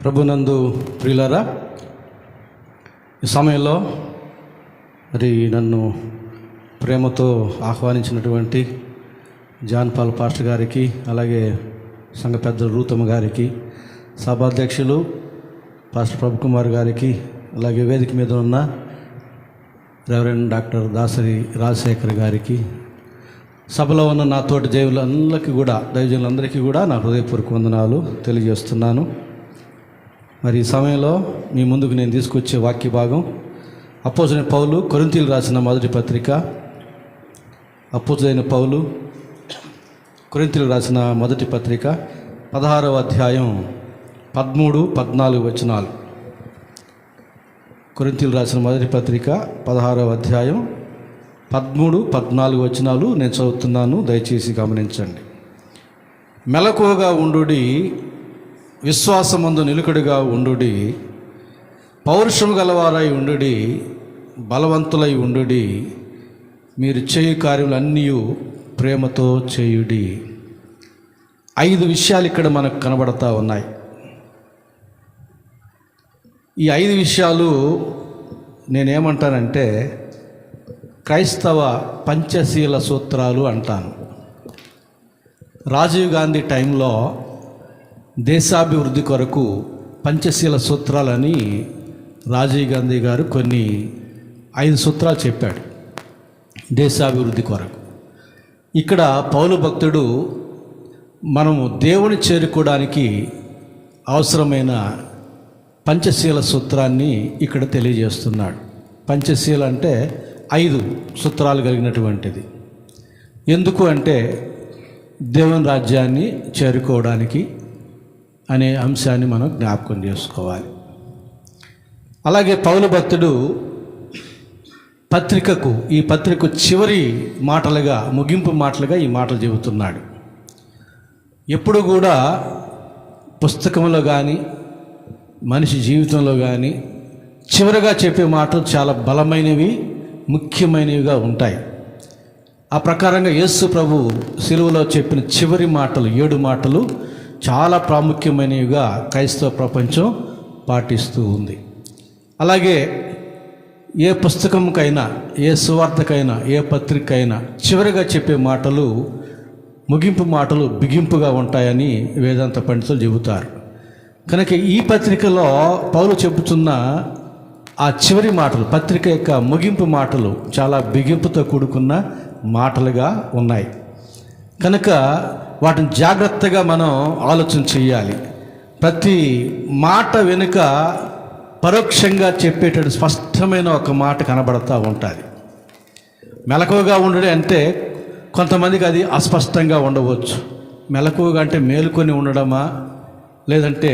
ప్రభునందు ప్రియులారా, ఈ సమయంలో మరి నన్ను ప్రేమతో ఆహ్వానించినటువంటి జాన్ పాల్ పాస్టర్ గారికి, అలాగే సంఘ పెద్దలు రూతమ్మ గారికి, సభాధ్యక్షులు పాస్టర్ ప్రభు కుమార్ గారికి, అలాగే వేదిక మీద ఉన్న రెవరెండ్ డాక్టర్ దాసరి రాజశేఖర్ గారికి, సభలో ఉన్న నా తోటి దైవజనులందరికీ కూడా నా హృదయపూర్వక వందనాలు తెలియజేస్తున్నాను. మరి ఈ సమయంలో మీ ముందుకు నేను తీసుకొచ్చే వాక్య భాగం అపోస్తలుడైన పౌలు కొరింథీయులకు రాసిన మొదటి పత్రిక, అపోస్తలుడైన పౌలు కొరింథీయులకు రాసిన మొదటి పత్రిక 16వ అధ్యాయం 13-14 వచనాలు. కొరింథీయులకు రాసిన మొదటి పత్రిక 16వ అధ్యాయం 13-14 వచనాలు నేను చదువుతున్నాను, దయచేసి గమనించండి. మెలకువగా ఉండుడి, విశ్వాసమందు నిలుకడగా ఉండుడి, పౌరుషము గలవారై ఉండుడి, బలవంతులై ఉండుడి, మీరు చేయు కార్యములన్నీ ప్రేమతో చేయుడి. 5 విషయాలు ఇక్కడ మనకు కనబడతా ఉన్నాయి. ఈ 5 విషయాలు నేనేమంటానంటే క్రైస్తవ పంచశీల సూత్రాలు అంటాను. రాజీవ్ గాంధీ టైంలో దేశాభివృద్ధి కొరకు పంచశీల సూత్రాలని రాజీవ్ గాంధీ గారు కొన్ని 5 సూత్రాలు చెప్పాడు దేశాభివృద్ధి కొరకు. ఇక్కడ పౌలు భక్తుడు మనము దేవుని చేరుకోవడానికి అవసరమైన పంచశీల సూత్రాన్ని ఇక్కడ తెలియజేస్తున్నాడు. పంచశీల అంటే 5 సూత్రాలు కలిగినటువంటిది. ఎందుకు అంటే దేవుని రాజ్యాన్ని చేరుకోవడానికి అనే అంశాన్ని మనం జ్ఞాపకం చేసుకోవాలి. అలాగే పౌలు భక్తుడు ఈ పత్రిక చివరి మాటలుగా, ముగింపు మాటలుగా ఈ మాటలు చెబుతున్నాడు. ఎప్పుడు కూడా పుస్తకంలో కానీ మనిషి జీవితంలో కానీ చివరిగా చెప్పే మాటలు చాలా బలమైనవి, ముఖ్యమైనవిగా ఉంటాయి. ఆ ప్రకారంగా యేసు ప్రభు సిలువలో చెప్పిన చివరి మాటలు 7 మాటలు చాలా ప్రాముఖ్యమైనవిగా క్రైస్తవ ప్రపంచం పాటిస్తూ ఉంది. అలాగే ఏ పుస్తకంకైనా, ఏ సువార్తకైనా, ఏ పత్రికైనా చివరిగా చెప్పే మాటలు ముగింపు మాటలు బిగింపుగా ఉంటాయని వేదాంత పండితులు చెబుతారు. కనుక ఈ పత్రికలో పౌలు చెబుతున్న ఆ చివరి మాటలు, పత్రిక యొక్క ముగింపు మాటలు చాలా బిగింపుతో కూడుకున్న మాటలుగా ఉన్నాయి. కనుక వాటిని జాగ్రత్తగా మనం ఆలోచన చేయాలి. ప్రతి మాట వెనుక పరోక్షంగా చెప్పేటటువంటి స్పష్టమైన ఒక మాట కనబడుతూ ఉంటుంది. మెలకువగా ఉండడం అంటే కొంతమందికి అది అస్పష్టంగా ఉండవచ్చు. మెలకువగా అంటే మేలుకొని ఉండడమా, లేదంటే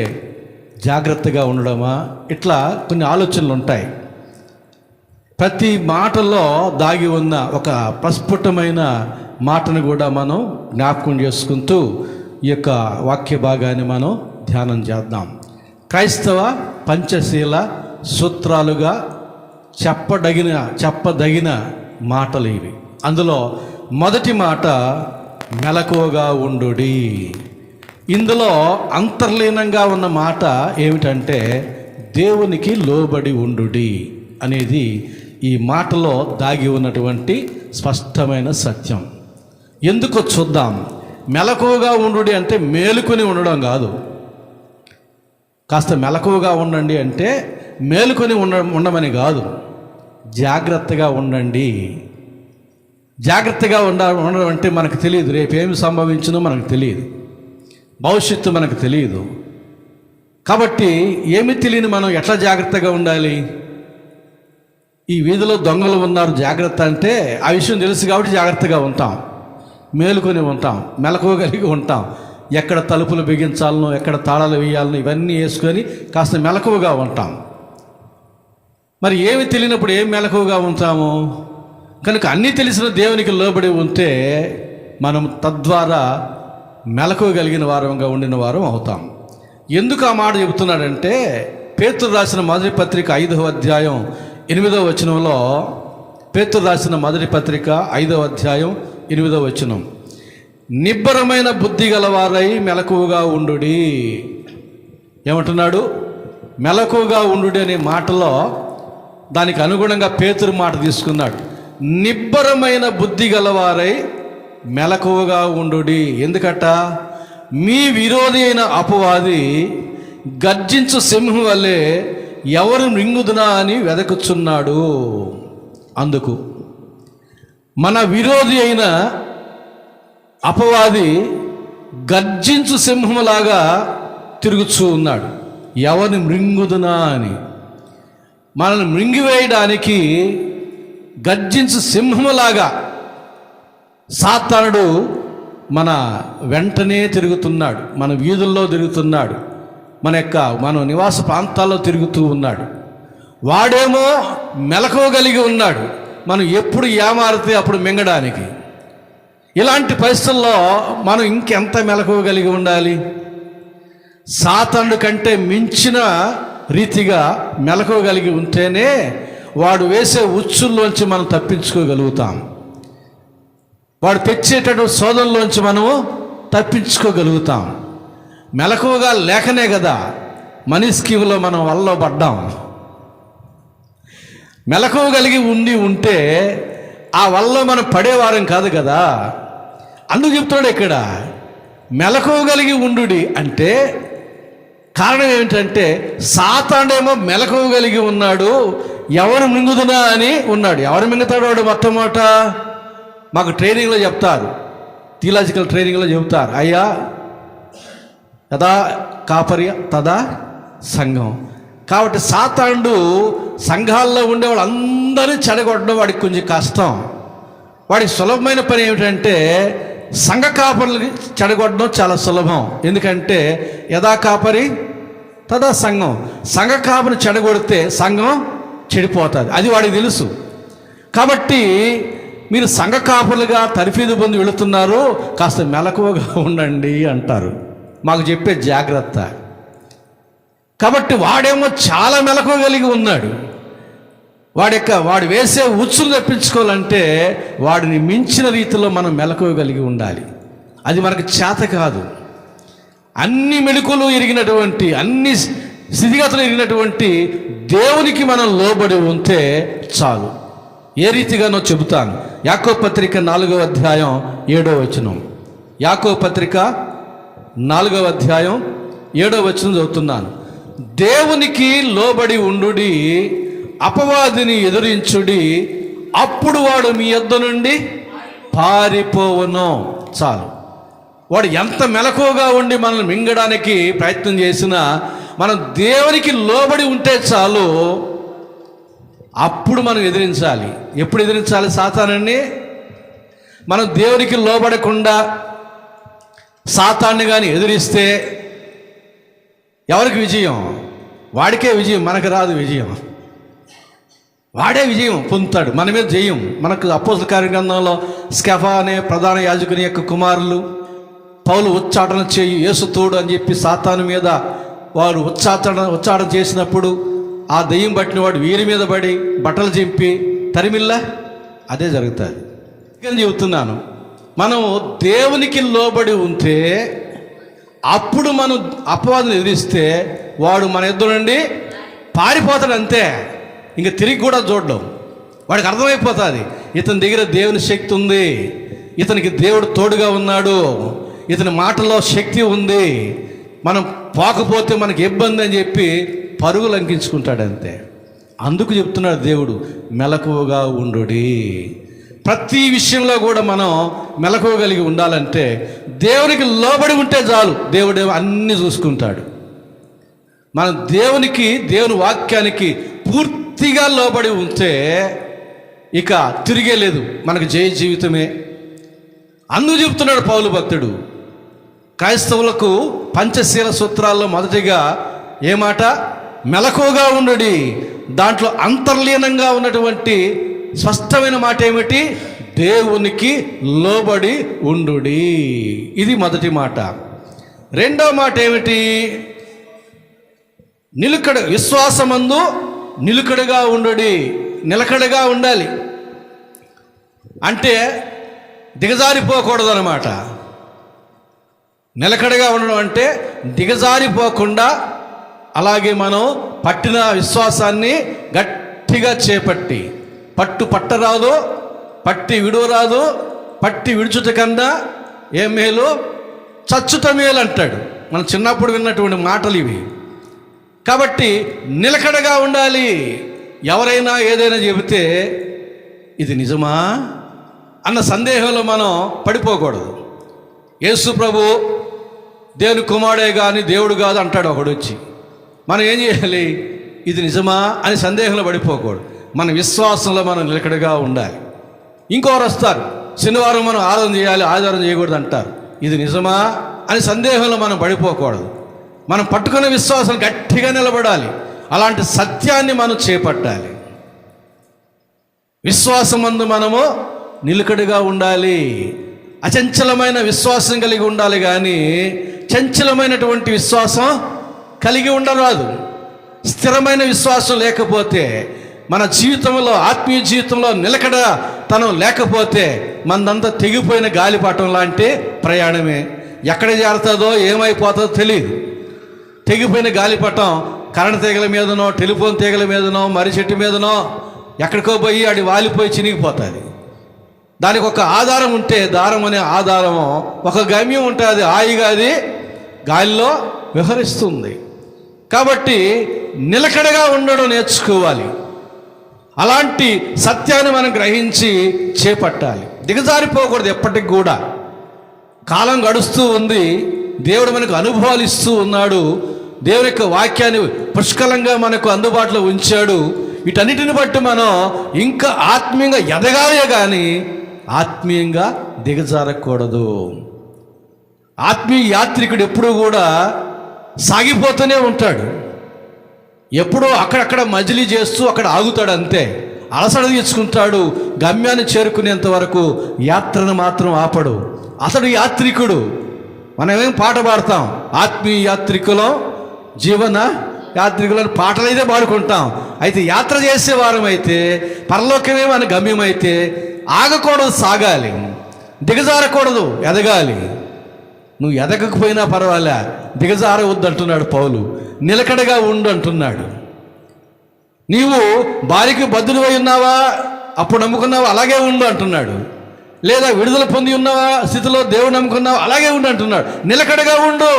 జాగ్రత్తగా ఉండడమా, ఇట్లా కొన్ని ఆలోచనలు ఉంటాయి. ప్రతి మాటల్లో దాగి ఉన్న ఒక ప్రస్ఫుటమైన మాటను కూడా మనం జ్ఞాపకం చేసుకుంటూ ఈ యొక్క వాక్య భాగాన్ని మనం ధ్యానం చేద్దాం. క్రైస్తవ పంచశీల సూత్రాలుగా చెప్పదగిన మాటలు ఇవి. అందులో మొదటి మాట మెలకువగా ఉండుడి. ఇందులో అంతర్లీనంగా ఉన్న మాట ఏమిటంటే దేవునికి లోబడి ఉండుడి అనేది ఈ మాటలో దాగి ఉన్నటువంటి స్పష్టమైన సత్యం. ఎందుకో చూద్దాం. మెలకువగా ఉండుడి అంటే మేలుకొని ఉండడం కాదు. కాస్త మెలకువగా ఉండండి అంటే మేలుకొని ఉండమని కాదు. జాగ్రత్తగా ఉండండి. జాగ్రత్తగా ఉండడం అంటే మనకు తెలియదు, రేపు ఏమి సంభవించినో మనకు తెలియదు, భవిష్యత్తు మనకు తెలియదు. కాబట్టి ఏమి తెలియని మనం ఎట్లా జాగ్రత్తగా ఉండాలి? ఈ వీధిలో దొంగలు ఉన్నారు, జాగ్రత్త అంటే ఆ విషయం తెలుసు కాబట్టి జాగ్రత్తగా ఉంటాం, మేలుకొని ఉంటాం, మెలకువ కలిగి ఉంటాం. ఎక్కడ తలుపులు బిగించాలనో, ఎక్కడ తాళాలు వేయాలనో ఇవన్నీ వేసుకొని కాస్త మెలకువగా ఉంటాం. మరి ఏమి తెలియనప్పుడు ఏం మెలకువగా ఉంటాము? కనుక అన్నీ తెలిసిన దేవునికి లోబడి ఉంటే మనం తద్వారా మెలకువ కలిగిన వారంగా ఉండిన వారం అవుతాం. ఎందుకు ఆ మాట చెబుతున్నాడంటే పేతురు రాసిన మొదటి పత్రిక 5వ అధ్యాయం 8వ వచనంలో, పేతురు రాసిన మొదటి పత్రిక 5వ అధ్యాయం 8వ వచనం, నిబ్బరమైన బుద్ధి గలవారై మెలకువగా ఉండుడి. ఏమంటున్నాడు? మెలకువగా ఉండు అనే మాటలో దానికి అనుగుణంగా పేతురు మాట తీసుకున్నాడు. నిబ్బరమైన బుద్ధి గలవారై మెలకువగా ఉండుడి. ఎందుకట? మీ విరోధి అయిన అపవాది గర్జించు సింహం వల్లే ఎవరు మృంగుదునా అని వెదకుచున్నాడు. అందుకు మన విరోధి అయిన అపవాది గర్జించు సింహంలాగా తిరుగుతూ ఉన్నాడు. ఎవరిని మృంగుదునా అని. మనల్ని మృంగివేయడానికి గర్జించు సింహంలాగా సాతానుడు మన వెంటనే తిరుగుతున్నాడు, మన వీధుల్లో తిరుగుతున్నాడు, మన నివాస ప్రాంతాల్లో తిరుగుతూ ఉన్నాడు. వాడేమో మెలకువ కలిగి ఉన్నాడు, మనం ఎప్పుడు ఏమారితే అప్పుడు మింగడానికి. ఇలాంటి పరిస్థితుల్లో మనం ఇంకెంత మెలకువ కలిగి ఉండాలి? సాతానుడి కంటే మించిన రీతిగా మెలకువ కలిగి ఉంటేనే వాడు వేసే ఉచ్చుల్లోంచి మనం తప్పించుకోగలుగుతాం. వాడు తెచ్చేటటువంటి శోధనలోంచి మనము తప్పించుకోగలుగుతాం. మెలకువగా లేకనే కదా మనీ స్కీమ్లో మనం వలలో పడ్డాం. మెలకువ కలిగి ఉంటే ఆ వలలో మనం పడేవారం కాదు కదా. అందుకు చెప్తాడు ఇక్కడ, మెలకువ కలిగి ఉండుడి అంటే కారణం ఏమిటంటే సాతానుడేమో మెలకువ కలిగి ఉన్నాడు, ఎవరు మింగుదునా అని ఉన్నాడు. ఎవరు మింగుతాడు వాడు? మొట్టమొదట మాకు ట్రైనింగ్లో చెప్తారు, థియలాజికల్ ట్రైనింగ్లో చెబుతారు, అయ్యా యదా కాపర్య తదా సంఘం. కాబట్టి సాతానుడు సంఘాల్లో ఉండే వాళ్ళందరూ చెడగొట్టడం వాడికి కొంచెం కష్టం. వాడికి సులభమైన పని ఏమిటంటే సంఘ కాపర్లకి చెడగొట్టడం చాలా సులభం. ఎందుకంటే యదా కాపరి తదా సంఘం. సంఘ కాపరిని చెడగొడితే సంఘం చెడిపోతుంది, అది వాడికి తెలుసు. కాబట్టి మీరు సంఘ కాపరులుగా తరఫీదు పొంది వెళుతున్నారు, కాస్త మెలకువగా ఉండండి అంటారు, మాకు చెప్పే జాగ్రత్త. కాబట్టి వాడేమో చాలా మెలకువ కలిగి ఉన్నాడు. వాడు వేసే ఉచ్చులు తప్పించుకోవాలంటే వాడిని మించిన రీతిలో మనం మెలకువ కలిగి ఉండాలి. అది మనకు చేత కాదు. అన్ని మెలకువలు ఎరిగినటువంటి, అన్ని స్థితిగతులు ఎరిగినటువంటి దేవునికి మనం లోబడి ఉంటే చాలు. ఏ రీతిగానో చెబుతాను. యాకోబు పత్రిక 4వ అధ్యాయం 7వ వచనం. యాకోబు పత్రిక 4వ అధ్యాయం 7వ వచనం చదువుతున్నాను. దేవునికి లోబడి ఉండుడి, అపవాదిని ఎదురించుడి, అప్పుడు వాడు మీ యొద్ద నుండి పారిపోవును. చాలు. వాడు ఎంత మెలకువగా ఉండి మనల్ని మింగడానికి ప్రయత్నం చేసినా మనం దేవునికి లోబడి ఉంటే చాలు. అప్పుడు మనం ఎదిరించాలి. ఎప్పుడు ఎదిరించాలి సాతానుని? మనం దేవునికి లోబడకుండా సాతాన్ని కానీ ఎదిరిస్తే ఎవరికి విజయం? వాడికే విజయం, మనకు రాదు విజయం. వాడే విజయం పొందుతాడు, మన మీద జయం. మనకు అపోస్తల కార్యగ్రంథంలో స్కెఫా అనే ప్రధాన యాజకుని యొక్క కుమారులు పౌలు ఉచ్చాటన చేయి యేసు తోడు అని చెప్పి సాతాను మీద వారు ఉచ్చాటన చేసినప్పుడు ఆ దెయ్యం పట్టిన వాడు వీరి మీద పడి బట్టలు చింపి తరిమిల్లా అదే జరుగుతుంది. చెబుతున్నాను, మనం దేవునికి లోబడి ఉంటే అప్పుడు మనం అపవాదుని ఎదిరిస్తే వాడు మన ఎదురు నుండి పారిపోతాడు. అంతే, ఇంకా తిరిగి కూడా చూడడం. వాడికి అర్థమైపోతుంది, ఇతని దగ్గర దేవుని శక్తి ఉంది, ఇతనికి దేవుడు తోడుగా ఉన్నాడు, ఇతని మాటలో శక్తి ఉంది, మనం పోకపోతే మనకి ఇబ్బంది అని చెప్పి పరుగు లంకించుకుంటాడు. అంతే. అందుకు చెప్తున్నాడు దేవుడు, మెలకువగా ఉండుడి. ప్రతి విషయంలో కూడా మనం మెలకువ కలిగి ఉండాలంటే దేవునికి లోబడి ఉంటే చాలు. దేవుడు అన్నీ చూసుకుంటాడు. మనం దేవుని వాక్యానికి పూర్తిగా లోబడి ఉంటే ఇక తిరిగే లేదు, మనకు జయ జీవితమే. అందుకు చెప్తున్నాడు పౌలు భక్తుడు, క్రైస్తవులకు పంచశీల సూత్రాల్లో మొదటిగా ఏ మాట? మెలకువగా ఉండుడి. దాంట్లో అంతర్లీనంగా ఉన్నటువంటి స్పష్టమైన మాట ఏమిటి? దేవునికి లోబడి ఉండుడి. ఇది మొదటి మాట. రెండో మాట ఏమిటి? విశ్వాసమందు నిలుకడగా ఉండుడి. నిలకడగా ఉండాలి అంటే దిగజారిపోకూడదు అన్నమాట. నిలకడగా ఉండడం అంటే దిగజారిపోకుండా అలాగే మనం పట్టిన విశ్వాసాన్ని గట్టిగా చేపట్టి, పట్టరాదు, పట్టి విడువరాదు, పట్టి విడుచుట కన్నా ఏ మేలు చచ్చుట మేలు అంటాడు. మనం చిన్నప్పుడు విన్నటువంటి మాటలు ఇవి. కాబట్టి నిలకడగా ఉండాలి. ఎవరైనా ఏదైనా చెబితే ఇది నిజమా అన్న సందేహంలో మనం పడిపోకూడదు. యేసు ప్రభు దేవుని కుమారుడే కానీ దేవుడు కాదు అంటాడు ఒకడు వచ్చి. మనం ఏం చేయాలి? ఇది నిజమా అని సందేహంలో పడిపోకూడదు. మన విశ్వాసంలో మనం నిలకడగా ఉండాలి. ఇంకోరు వస్తారు, శనివారం మనం ఆరాధన చేయాలి, ఆదివారం చేయకూడదు అంటారు. ఇది నిజమా అని సందేహంలో మనం పడిపోకూడదు. మనం పట్టుకునే విశ్వాసం గట్టిగా నిలబడాలి. అలాంటి సత్యాన్ని మనం చేపట్టాలి. విశ్వాసమందు మనము నిలకడగా ఉండాలి. అచంచలమైన విశ్వాసం కలిగి ఉండాలి, కానీ చంచలమైనటువంటి విశ్వాసం కలిగి ఉండరాదు. స్థిరమైన విశ్వాసం లేకపోతే, మన జీవితంలో ఆత్మీయ జీవితంలో నిలకడ తనం లేకపోతే మనదంతా తెగిపోయిన గాలిపటం లాంటి ప్రయాణమే. ఎక్కడ చేరుతుందో ఏమైపోతుందో తెలియదు. తెగిపోయిన గాలిపటం కరెంట్ తీగల మీదనో, టెలిఫోన్ తీగల మీదనో, మర్రి చెట్టు మీదనో ఎక్కడికో పోయి అది వాలిపోయి చినిగిపోతుంది. దానికి ఒక ఆధారం ఉంటే, దారం అనే ఆధారము, ఒక గమ్యం ఉంటే అది హాయిగా అది గాలిలో విహరిస్తుంది. కాబట్టి నిలకడగా ఉండడం నేర్చుకోవాలి. అలాంటి సత్యాన్ని మనం గ్రహించి చేపట్టాలి. దిగజారిపోకూడదు ఎప్పటికి కూడా. కాలం గడుస్తూ ఉంది, దేవుడు మనకు అనుభవాలు ఇస్తూ ఉన్నాడు, దేవుని యొక్క వాక్యాన్ని పుష్కలంగా మనకు అందుబాటులో ఉంచాడు. వీటన్నిటిని బట్టి మనం ఇంకా ఆత్మీయంగా ఎదగాలే కానీ ఆత్మీయంగా దిగజారకూడదు. ఆత్మీయ యాత్రికుడు ఎప్పుడూ కూడా సాగిపోతూనే ఉంటాడు. ఎప్పుడో అక్కడక్కడ మజిలీ చేస్తూ అక్కడ ఆగుతాడు, అంతే. అలసట తీసుకుంటాడు. గమ్యాన్ని చేరుకునేంత వరకు యాత్రను మాత్రం ఆపడు. అతడు యాత్రికుడు. మనమేం పాట పాడతాం, ఆత్మీయ యాత్రికులం, జీవన యాత్రికులను పాటలు అయితే పాడుకుంటాం. అయితే యాత్ర చేసే వారం అయితే, పరలోకమే మన గమ్యం అయితే ఆగకూడదు, సాగాలి. దిగజారకూడదు, ఎదగాలి. నువ్వు ఎదగకపోయినా పర్వాలే, దిగజారవద్దు అంటున్నాడు పౌలు. నిలకడగా ఉండు అంటున్నాడు. నీవు భార్యకి బద్దులువై ఉన్నావా, అప్పుడు నమ్ముకున్నావా, అలాగే ఉండు అంటున్నాడు. లేదా విడుదల పొంది ఉన్నావా స్థితిలో దేవుడు నమ్ముకున్నావా, అలాగే ఉండు అంటున్నాడు. నిలకడగా ఉండు,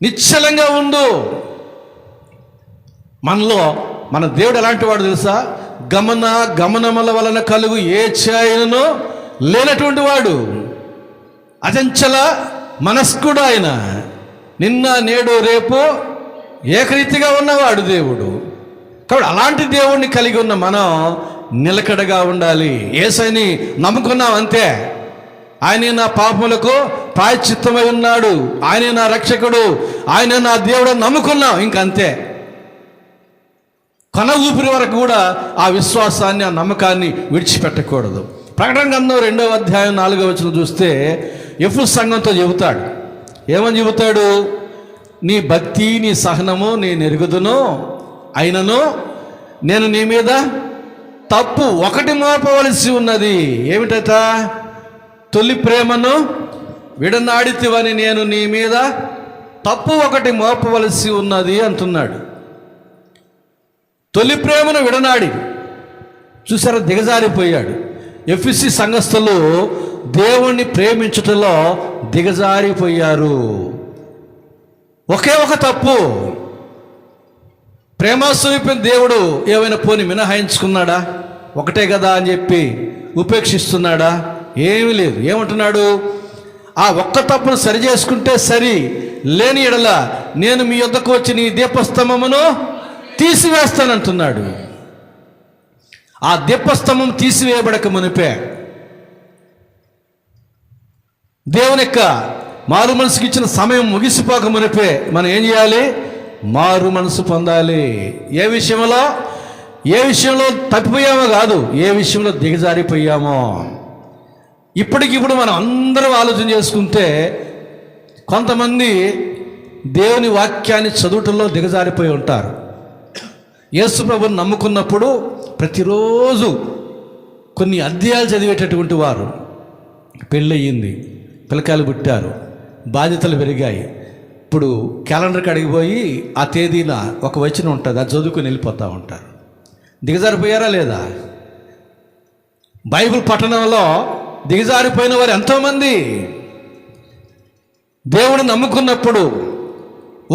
నిశ్చలంగా ఉండు. మనలో మన దేవుడు ఎలాంటి వాడు తెలుసా? గమనముల వలన కలుగు ఏ ఛాయను లేనటువంటి వాడు, అచంచల మనస్కుడు ఆయన. నిన్న నేడు రేపు ఏకరీతిగా ఉన్నవాడు దేవుడు. కాబట్టి అలాంటి దేవుణ్ణి కలిగి ఉన్న మనం నిలకడగా ఉండాలి. యేసయ్యని నమ్ముకున్నాం అంతే. ఆయనే నా పాపములకు ప్రాయశ్చిత్తమై ఉన్నాడు, ఆయనే నా రక్షకుడు, ఆయనే నా దేవుడు నమ్ముకున్నాం, ఇంకంతే. కొన ఊపిరి వరకు కూడా ఆ విశ్వాసాన్ని, ఆ నమ్మకాన్ని విడిచిపెట్టకూడదు. ప్రకటన గ్రంథం 2వ అధ్యాయం 4వ వచనం చూస్తే ఎఫెసు సంఘంతో చెబుతాడు. ఏమని చెబుతాడు? నీ భక్తి, నీ సహనము నేను ఎరుగుదును, అయినను నేను నీ మీద తప్పు ఒకటి మోపవలసి ఉన్నది. ఏమిటట? తొలి ప్రేమను విడనాడితివని నేను నీ మీద తప్పు ఒకటి మోపవలసి ఉన్నది అంటున్నాడు. తొలి ప్రేమను విడనాడి, చూసారా, దిగజారిపోయాడు. ఎఫెసీ సంఘస్థులు దేవుణ్ణి ప్రేమించుటలో దిగజారిపోయారు. ఒకే ఒక తప్పు. ప్రేమస్వరూపిన దేవుడు ఏమైనా పోని మినహాయించుకున్నాడా? ఒకటే కదా అని చెప్పి ఉపేక్షిస్తున్నాడా? ఏమీ లేదు. ఏమంటున్నాడు? ఆ ఒక్క తప్పును సరి చేసుకుంటే సరి, లేని ఎడల నేను మీ యొద్దకు వచ్చి నీ దీపస్తంభమును తీసివేస్తానంటున్నాడు. ఆ దీపస్తంభం తీసివేయబడక మునిపే దేవుని యొక్క మారు మనసుకి ఇచ్చిన సమయం ముగిసిపోక మునిపే మనం ఏం చేయాలి? మారు మనసు పొందాలి. ఏ విషయంలో తప్పిపోయామో కాదు, ఏ విషయంలో దిగజారిపోయామో. ఇప్పటికిప్పుడు మనం అందరం ఆలోచన చేసుకుంటే, కొంతమంది దేవుని వాక్యాన్ని చదువుటంలో దిగజారిపోయి ఉంటారు. యేసు ప్రభువుని నమ్ముకున్నప్పుడు ప్రతిరోజు కొన్ని అధ్యాయాలు చదివేటటువంటి వారు. పెళ్ళయింది, పిల్లకాయలు పుట్టారు, బాధ్యతలు పెరిగాయి, ఇప్పుడు క్యాలెండర్ కాడికి పోయి ఆ తేదీన ఒక వచనం ఉంటుంది, అది చదువుకుని వెళ్ళిపోతూ ఉంటారు. దిగజారిపోయారా లేదా? బైబిల్ పఠనంలో దిగజారిపోయిన వారు ఎంతోమంది. దేవుడు నమ్ముకున్నప్పుడు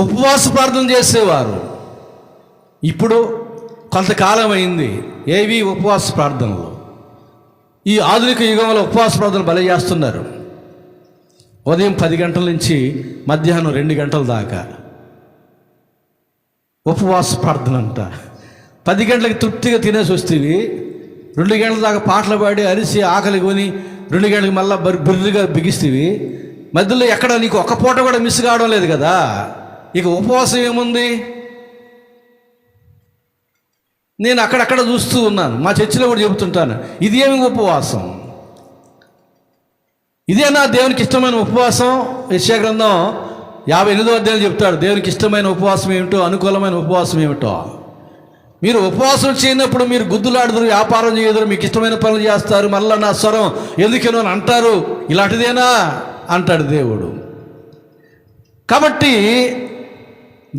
ఉపవాస ప్రార్థన చేసేవారు. ఇప్పుడు కొంతకాలం అయింది ఏవి ఉపవాస ప్రార్థనలు. ఈ ఆధునిక యుగంలో ఉపవాస ప్రార్థనలు భలే చేస్తున్నారు. ఉదయం 10 గంటల నుంచి మధ్యాహ్నం 2 గంటల దాకా ఉపవాస ప్రార్థన అంట. 10 గంటలకి తృప్తిగా తినేసి వస్తేవి 2 గంటల దాకా పాటలు పాడి అరిసి ఆకలి కొని 2 గంటలకి మళ్ళీ బిర్రుగా బిగిస్తేవి. మధ్యలో ఎక్కడ నీకు ఒక్క పూట కూడా మిస్ కావడం లేదు కదా. ఇక ఉపవాసం ఏముంది? నేను అక్కడక్కడ చూస్తూ ఉన్నాను, మా చర్చిలో కూడా చెబుతుంటాను, ఇది ఏమి ఉపవాసం? ఇదేనా దేవునికి ఇష్టమైన ఉపవాసం? యెషయా గ్రంథం 58వ అధ్యాయం చెప్తాడు దేవునికి ఇష్టమైన ఉపవాసం ఏమిటో, అనుకూలమైన ఉపవాసం ఏమిటో. మీరు ఉపవాసం చేయనప్పుడు మీరు గుద్దులాడుదురు, వ్యాపారం చేయదురు, మీకు ఇష్టమైన పనులు చేస్తారు, మళ్ళీ నా స్వరం ఎందుకేనో అని అంటారు. ఇలాంటిదేనా అంటాడు దేవుడు. కాబట్టి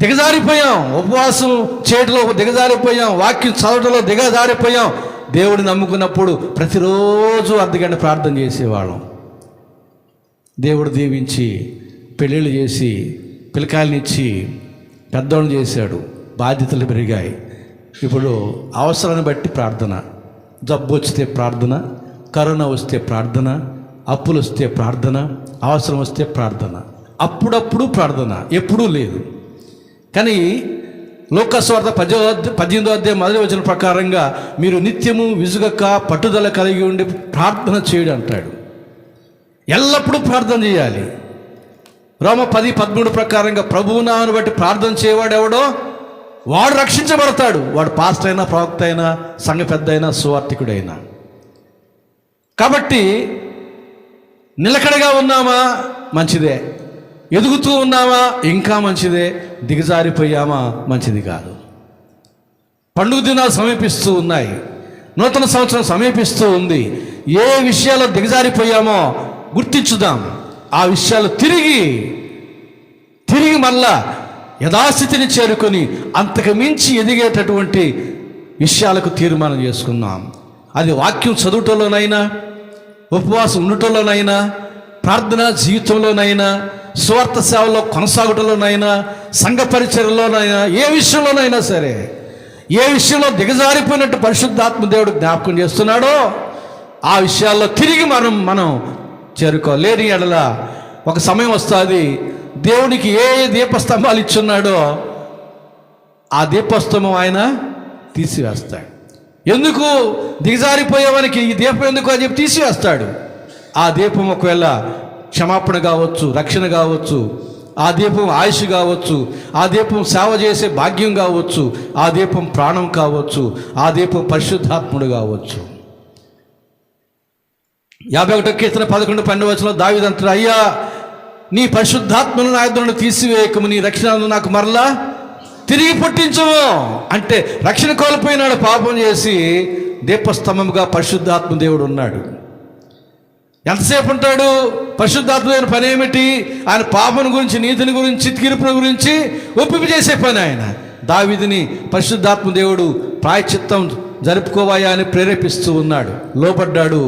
దిగజారిపోయాం, ఉపవాసం చేయడంలో దిగజారిపోయాం, వాక్యం చదవడంలో దిగజారిపోయాం. దేవుడిని నమ్ముకున్నప్పుడు ప్రతిరోజు అర్ధగంట ప్రార్థన చేసేవాళ్ళం. దేవుడు దీవించి పెళ్ళిళ్ళు చేసి పిల్లకాయలనిచ్చి పెద్దోళ్ళని చేశాడు, బాధ్యతలు పెరిగాయి. ఇప్పుడు అవసరాన్ని బట్టి ప్రార్థన, జబ్బు వస్తే ప్రార్థన, కరోనా వస్తే ప్రార్థన, అప్పులు వస్తే ప్రార్థన, అవసరం వస్తే ప్రార్థన, అప్పుడప్పుడు ప్రార్థన, ఎప్పుడూ లేదు. కానీ లోకస్వార్త 18వ అధ్యాయం 1వ వచనం ప్రకారంగా మీరు నిత్యము విసుగక పట్టుదల కలిగి ఉండి ప్రార్థన చేయడం అంటాడు. ఎల్లప్పుడూ ప్రార్థన చేయాలి. రోమ 10:13 ప్రకారంగా ప్రభువునామను బట్టి ప్రార్థన చేయవాడు ఎవడో వాడు రక్షించబడతాడు. వాడు పాస్టర్ అయినా, ప్రవక్త అయినా, సంఘ పెద్ద అయినా, సువార్థికుడైనా. కాబట్టి నిలకడగా ఉన్నామా మంచిదే, ఎదుగుతూ ఉన్నామా ఇంకా మంచిదే, దిగజారిపోయామా మంచిది కాదు. పండుగ దినాలు సమీపిస్తూ ఉన్నాయి, నూతన సంవత్సరం సమీపిస్తూ ఉంది. ఏ విషయాల్లో దిగజారిపోయామో గుర్తించుదాం. ఆ విషయాలు తిరిగి మళ్ళా యథాస్థితిని చేరుకొని అంతకు మించి ఎదిగేటటువంటి విషయాలకు తీర్మానం చేసుకుందాం. అది వాక్యం చదువుటంలోనైనా, ఉపవాసం ఉండటంలోనైనా, ప్రార్థనా జీవితంలోనైనా, స్వార్థ సేవలో కొనసాగుటంలోనైనా, సంఘ పరిచర్యలోనైనా, ఏ విషయంలోనైనా సరే, ఏ విషయంలో దిగజారిపోయినట్టు పరిశుద్ధాత్మ దేవుడు జ్ఞాపకం చేస్తున్నాడో ఆ విషయాల్లో తిరిగి మనం చేరుకోవాలి. లేని ఎడల ఒక సమయం వస్తుంది, దేవునికి ఏ దీపస్తంభాలు ఇచ్చున్నాడో ఆ దీపస్తంభం ఆయన తీసివేస్తాడు. ఎందుకు దిగజారిపోయేవానికి ఈ దీపం ఎందుకు అని చెప్పి తీసివేస్తాడు. ఆ దీపం ఒకవేళ క్షమాపణ కావచ్చు, రక్షణ కావచ్చు, ఆ దీపం ఆయుష్ కావచ్చు, ఆ దీపం సేవ చేసే భాగ్యం కావచ్చు, ఆ దీపం ప్రాణం కావచ్చు, ఆ దీపం పరిశుద్ధాత్ముడు కావచ్చు. 51వ కీర్తన 11-12 దావీదు అంటాడు, అయ్యా నీ పరిశుద్ధాత్మను నా యొద్ద తీసివేయకము, నీ రక్షణను నాకు మరలా తిరిగి పుట్టించము. అంటే రక్షణ కోల్పోయినాడు, పాపం చేసి దీపస్తంభముగా పరిశుద్ధాత్మ దేవుడు ఉన్నాడు. ఎంతసేపు ఉంటాడు? పరిశుద్ధాత్మ దేవుని పని ఏమిటి? ఆయన పాపం గురించి, నీతిని గురించి, తీర్పుల గురించి ఒప్పింపు చేసే పని. ఆయన దావీదుని పరిశుద్ధాత్మ దేవుడు ప్రాయశ్చిత్తం జరుపుకోవాయా అని ప్రేరేపిస్తూ ఉన్నాడు. లోపడ్డాడు,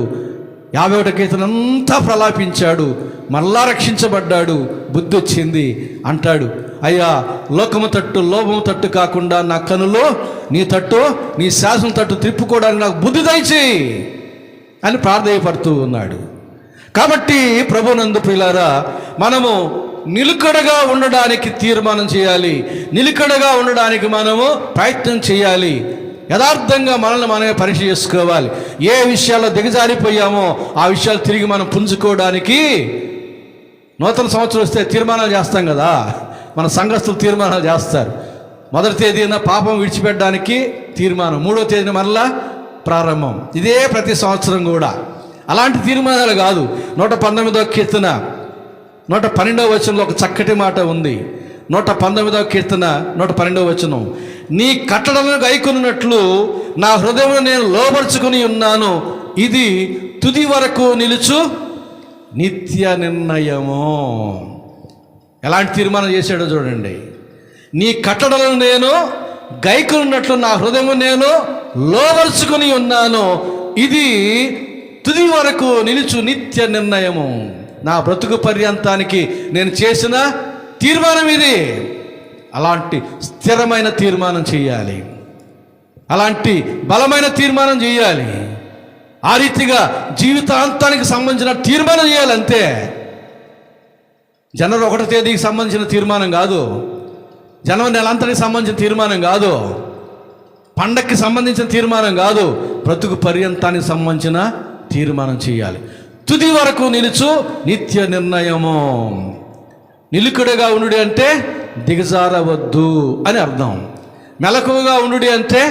51వ కీర్తన అంతా ప్రలాపించాడు, మళ్ళా రక్షించబడ్డాడు, బుద్ధి వచ్చింది. అంటాడు, అయ్యా లోకము తట్టు, లోభము తట్టు కాకుండా నా కనులో నీ తట్టు, నీ శాసనం తట్టు త్రిప్పుకోవడానికి నాకు బుద్ధి దయచేయి అని ప్రార్థయపడుతూ ఉన్నాడు. కాబట్టి ప్రభునందు ప్రియులారా, మనము నిలుకడగా ఉండడానికి తీర్మానం చేయాలి, నిలుకడగా ఉండడానికి మనము ప్రయత్నం చేయాలి. యథార్థంగా మనల్ని మనమే పరీక్ష చేసుకోవాలి. ఏ విషయాల్లో దిగజారిపోయామో ఆ విషయాలు తిరిగి మనం పుంజుకోవడానికి నూతన సంవత్సరం వస్తే తీర్మానాలు చేస్తాం కదా, మన సంఘస్థులు తీర్మానాలు చేస్తారు. 1వ తేదీన పాపం విడిచిపెట్టడానికి తీర్మానం, 3వ తేదీన మరలా ప్రారంభం. ఇదే ప్రతి సంవత్సరం కూడా. అలాంటి తీర్మానాలు కాదు. 119వ కీర్తన 112వ వచనంలో ఒక చక్కటి మాట ఉంది. 119వ కీర్తన 112వ వచనం, నీ కట్టడలను గైకొనున్నట్లు నా హృదయంలో నేను లోబరుచుకుని ఉన్నాను, ఇది తుది వరకు నిలుచు నిత్య నిర్ణయము. ఎలాంటి తీర్మానం చేశాడో చూడండి. నీ కట్టడలను నేను గైకొన్నట్లు నా హృదయము నేను లోబరుచుకుని ఉన్నాను. ఇది తుది వరకు నిలుచు నిత్య నిర్ణయము. నా బ్రతుకు పర్యంతానికి నేను చేసిన తీర్మానం ఇది. అలాంటి స్థిరమైన తీర్మానం చేయాలి, అలాంటి బలమైన తీర్మానం చేయాలి. ఆ రీతిగా జీవితాంతానికి సంబంధించిన తీర్మానం చేయాలి. అంతే. జనవరి 1వ తేదీకి సంబంధించిన తీర్మానం కాదు, జనవరి నెలంతటికి సంబంధించిన తీర్మానం కాదు, పండక్కి సంబంధించిన తీర్మానం కాదు, బ్రతుకు పర్యంతానికి సంబంధించిన తీర్మానం చేయాలి. తుది వరకు నిలుచు నిత్య నిర్ణయము. నిలుకుడుగా ఉండు అంటే దిగజారవద్దు అని అర్థం. మెలకువగా ఉండు అంటే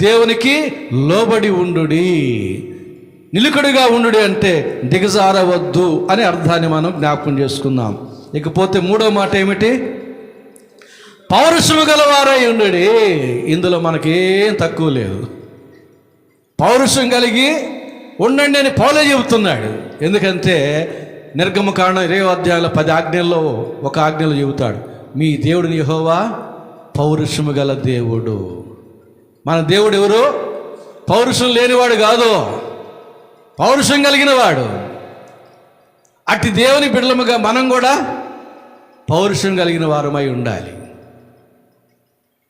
దేవునికి లోబడి ఉండు. నిలుకుడుగా ఉండు అంటే దిగజారవద్దు అనే అర్థాన్ని మనం జ్ఞాపకం చేసుకుందాం. ఇకపోతే 3వ మాట ఏమిటి? పౌరుషము గలవారై ఉండు. ఇందులో మనకేం తక్కువ లేదు. పౌరుషం కలిగి ఉండండి అని పౌలే చెబుతున్నాడు. ఎందుకంటే నిర్గమకాండం 20వ అధ్యాయంలో 10 ఆజ్ఞల్లో ఒక ఆజ్ఞలో చెబుతాడు, మీ దేవుడిని యెహోవా పౌరుషము గల దేవుడు. మన దేవుడు ఎవరు? పౌరుషం లేనివాడు కాదు, పౌరుషం కలిగిన వాడు. అట్టి దేవుని బిడ్డలముగా మనం కూడా పౌరుషం కలిగిన వారమై ఉండాలి.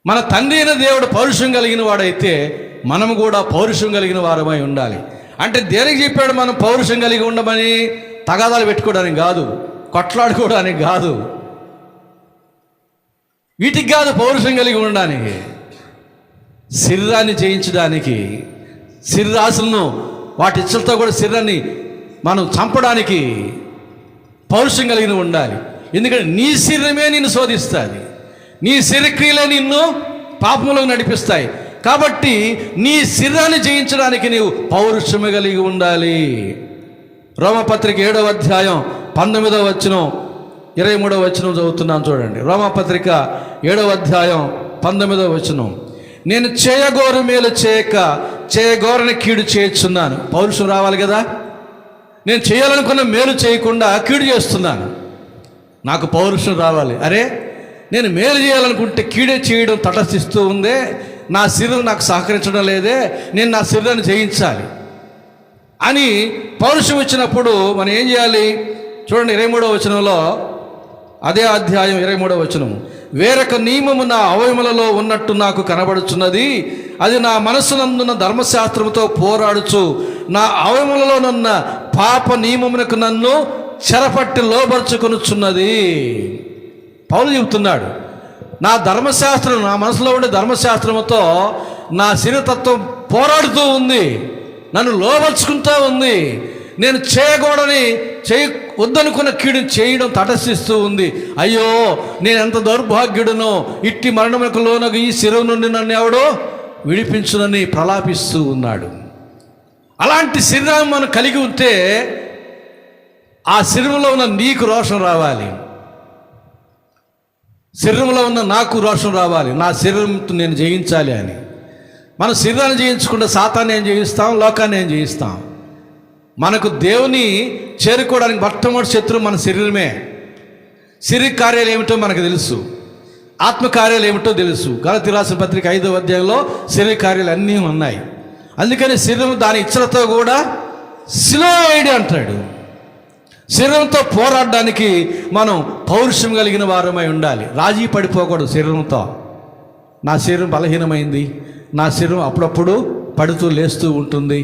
మన తండ్రి అయిన దేవుడు పౌరుషం కలిగిన వాడైతే మనం కూడా పౌరుషం కలిగిన వారమై ఉండాలి. అంటే దేనికి చెప్పాడు మనం పౌరుషం కలిగి ఉండమని? తగాదాలు పెట్టుకోవడానికి కాదు, కొట్లాడుకోవడానికి కాదు, వీటికి కాదు. పౌరుషం కలిగి ఉండడానికి, శరీరాన్ని జయించడానికి, శరీరాశలను వాటి ఇచ్చలతో కూడా శరీరాన్ని మనం చంపడానికి పౌరుషం కలిగి ఉండాలి. ఎందుకంటే నీ శరీరమే నిన్ను శోధిస్తుంది, నీ శరీరక్రియలే నిన్ను పాపంలోకి నడిపిస్తాయి. కాబట్టి నీ శరీరాన్ని జయించడానికి నీవు పౌరుషము కలిగి ఉండాలి. రోమపత్రిక 7వ అధ్యాయం 19వ వచనం 23వ వచనం చదువుతున్నాను చూడండి. రోమపత్రిక 7వ అధ్యాయం 19వ వచనం, నేను చేయగోరు మేలు చేయక చేయగోరని కీడు చేయుచున్నాను. పౌరుషం రావాలి కదా. నేను చేయాలనుకున్న మేలు చేయకుండా కీడు చేస్తున్నాను. నాకు పౌరుషం రావాలి. అరే, నేను మేలు చేయాలనుకుంటే కీడే చేయడం తటస్థిస్తూ ఉందే, నా శరీరం నాకు సహకరించడం లేదే, నేను నా శరీరాన్ని జయించాలి అని పౌరుషం వచ్చినప్పుడు మనం ఏం చేయాలి? చూడండి 23వ వచనంలో, అదే అధ్యాయం 23వ వచనం, వేరొక నియమము నా అవయములలో ఉన్నట్టు నాకు కనబడుచున్నది, అది నా మనస్సునందున్న ధర్మశాస్త్రముతో పోరాడుచు నా అవయములలోనున్న పాప నియమమునకు నన్ను చెరపట్టి లోబరుచుకొనుచున్నది. పౌలు చెబుతున్నాడు, నా ధర్మశాస్త్రం, నా మనసులో ఉండే ధర్మశాస్త్రముతో నా శరీరతత్వం పోరాడుతూ ఉంది, నన్ను లోబరుచుకుంటూ ఉంది. నేను చేయకూడని వద్దనుకున్న కీడుని చేయడం తటస్థిస్తూ ఉంది. అయ్యో, నేను ఎంత దౌర్భాగ్యుడనో, ఇట్టి మరణములకు లోనగు ఈ శిరవు నుండి నన్ను ఎవడో విడిపించునని ప్రలాపిస్తూ ఉన్నాడు. అలాంటి శరీరం మనం కలిగి ఉంటే ఆ శరీరంలో ఉన్న నీకు రోషం రావాలి, శరీరంలో ఉన్న నాకు రోషం రావాలి. నా శరీరంతో నేను జయించాలి అని. మన శరీరాన్ని జయించకుండా సాతాన్ని ఏం జయిస్తాం? లోకాన్ని ఏం జయిస్తాం? మనకు దేవుని చేరుకోవడానికి మొట్టమొదటి శత్రువు మన శరీరమే. శరీర కార్యాలు ఏమిటో మనకు తెలుసు, ఆత్మకార్యాలు ఏమిటో తెలుసు. గలతీ రాసిన పత్రిక 5వ అధ్యాయంలో శరీర కార్యాలు అన్నీ ఉన్నాయి. అందుకని శరీరం దాని ఇచ్చలతో కూడా సిలువ వేయడి అంటాడు. శరీరంతో పోరాడడానికి మనం పౌరుషం కలిగిన వారమై ఉండాలి. రాజీ పడిపోకూడదు శరీరంతో. నా శరీరం బలహీనమైంది, నా శరీరం అప్పుడప్పుడు పడుతూ లేస్తూ ఉంటుంది.